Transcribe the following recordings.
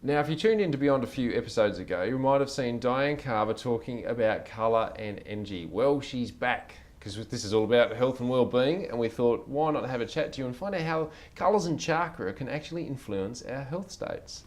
Now, if you tuned in to Beyond a few episodes ago, you might have seen Dianne Carver talking about colour and energy. Well, she's back, because this is all about health and well-being, and we thought, why not have a chat to you and find out how colours and chakra can actually influence our health states.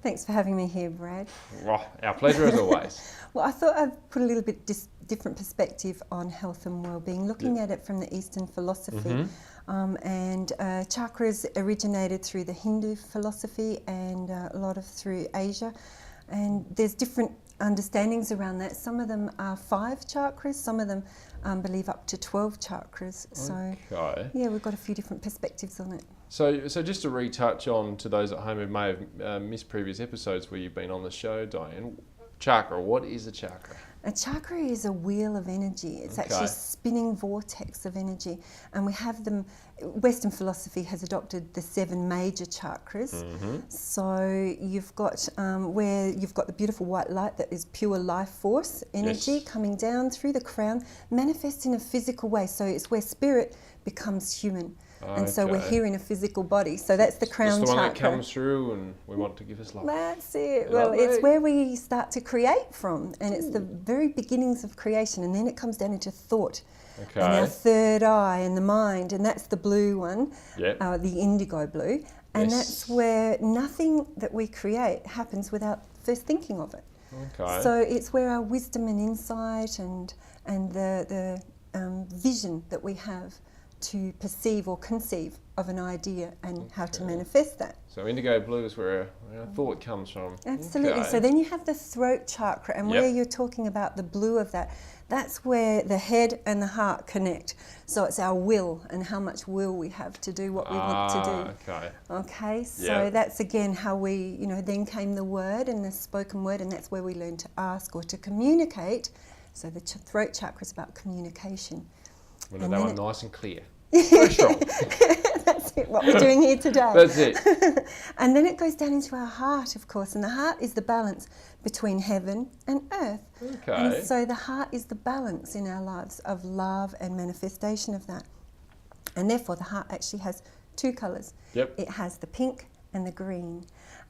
Thanks for having me here, Brad. Oh, our pleasure as always. Well, I thought I'd put a little bit different perspective on health and well-being, looking at it from the Eastern philosophy. Chakras originated through the Hindu philosophy and a lot of through Asia. And there's different understandings around that. Some of them are 5 chakras, some of them believe up to 12 chakras. So, yeah, we've got a few different perspectives on it. So just to retouch on to those at home who may have missed previous episodes where you've been on the show, Dianne, chakra, what is a chakra? A chakra is a wheel of energy. It's actually a spinning vortex of energy. And we have them, Western philosophy has adopted the 7 major chakras. So you've got where you've got the beautiful white light that is pure life force energy coming down through the crown, manifests in a physical way. So it's where spirit becomes human. And so we're here in a physical body. So that's the crown chakra. It's the one that comes through and we want to give us life. That's it. Well, it's where we start to create from. And it's the very beginnings of creation. And then it comes down into thought. And our third eye and the mind. And that's the blue one, the indigo blue. And that's where nothing that we create happens without first thinking of it. So it's where our wisdom and insight and the vision that we have to perceive or conceive of an idea and how to manifest that. So indigo blue is where our thought comes from. Absolutely. So then you have the throat chakra, and where you're talking about the blue of that, that's where the head and the heart connect. So it's our will and how much will we have to do what we want to do. Okay, so that's again how we, then came the word and the spoken word, and that's where we learn to ask or to communicate. So the throat chakra is about communication. We'll have that one nice and clear. Very strong. That's it, what we're doing here today. That's it. And then it goes down into our heart, of course, and the heart is the balance between heaven and earth. And so the heart is the balance in our lives of love and manifestation of that. And therefore the heart actually has 2 colours. It has the pink and the green.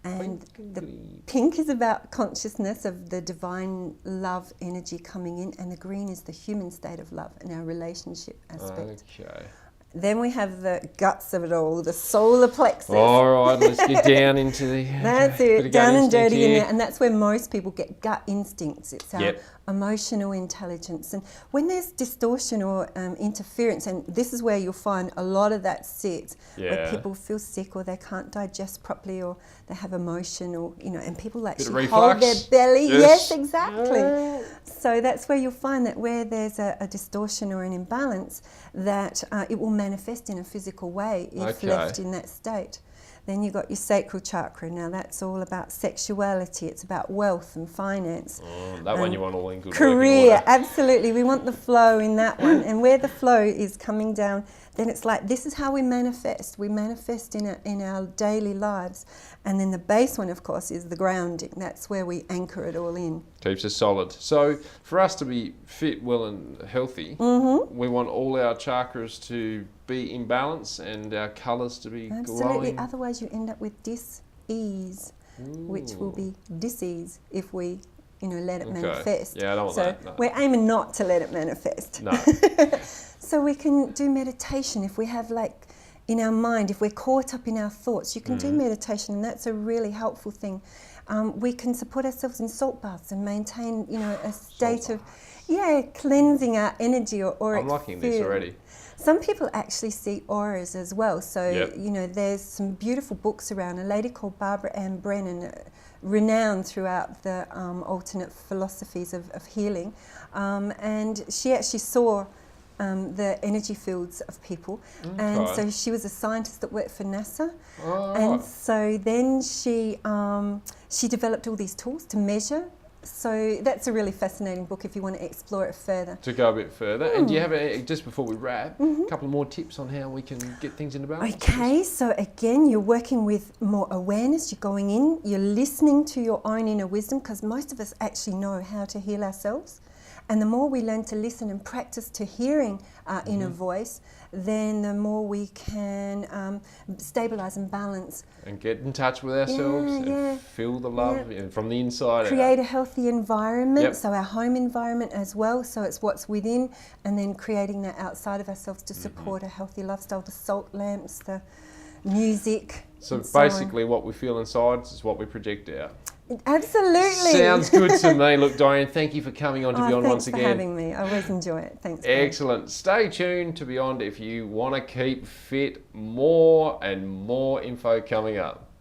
And the pink is about consciousness of the divine love energy coming in, and the green is the human state of love and our relationship aspect. Then we have the guts of it all, the solar plexus. All right, let's get down into the... That's it, down and dirty in there. And that's where most people get gut instincts. It's our emotional intelligence. And when there's distortion or interference, and this is where you'll find a lot of that sits, where people feel sick or they can't digest properly or they have emotion or, and people actually hold their belly. Yes, exactly. So that's where you'll find that where there's a distortion or an imbalance, that it will manifest in a physical way if left in that state. Then you've got your sacral chakra. Now that's all about sexuality. It's about wealth and finance. That one you want all in good career, absolutely. We want the flow in that one. And where the flow is coming down, then it's like this is how we manifest. We manifest in our daily lives. And then the base one, of course, is the grounding. That's where we anchor it all in. Keeps us solid. So for us to be fit, well and healthy, we want all our chakras to be in balance and our colours to be glowing. Otherwise you end up with dis-ease, which will be disease if we let it manifest. Yeah, I don't want that. No. We're aiming not to let it manifest. No. So we can do meditation if we have in our mind, if we're caught up in our thoughts, you can do meditation, and that's a really helpful thing. We can support ourselves in salt baths and maintain, a state of, cleansing our energy or auric I'm liking field. this already. Some people actually see auras as well. So, there's some beautiful books around. A lady called Barbara Ann Brennan, renowned throughout the alternate philosophies of healing. And she actually saw the energy fields of people. And so she was a scientist that worked for NASA. And so then she developed all these tools to measure. So that's a really fascinating book if you want to explore it further. To go a bit further. And do you have, just before we wrap, a couple more tips on how we can get things into balance? Okay, so again, you're working with more awareness. You're going in, you're listening to your own inner wisdom, because most of us actually know how to heal ourselves. And the more we learn to listen and practice to hearing our inner voice, then the more we can stabilize and balance. And get in touch with ourselves and feel the love from the inside out. Create a healthy environment, so our home environment as well, so it's what's within, and then creating that outside of ourselves to support a healthy lifestyle, the salt lamps, the music. So basically what we feel inside is what we project out. Absolutely. Sounds good to me. Look, Dianne, thank you for coming on to Beyond once again. Thanks for having me. I always enjoy it. Thanks. Excellent. Stay tuned to Beyond if you want to keep fit. More and more info coming up.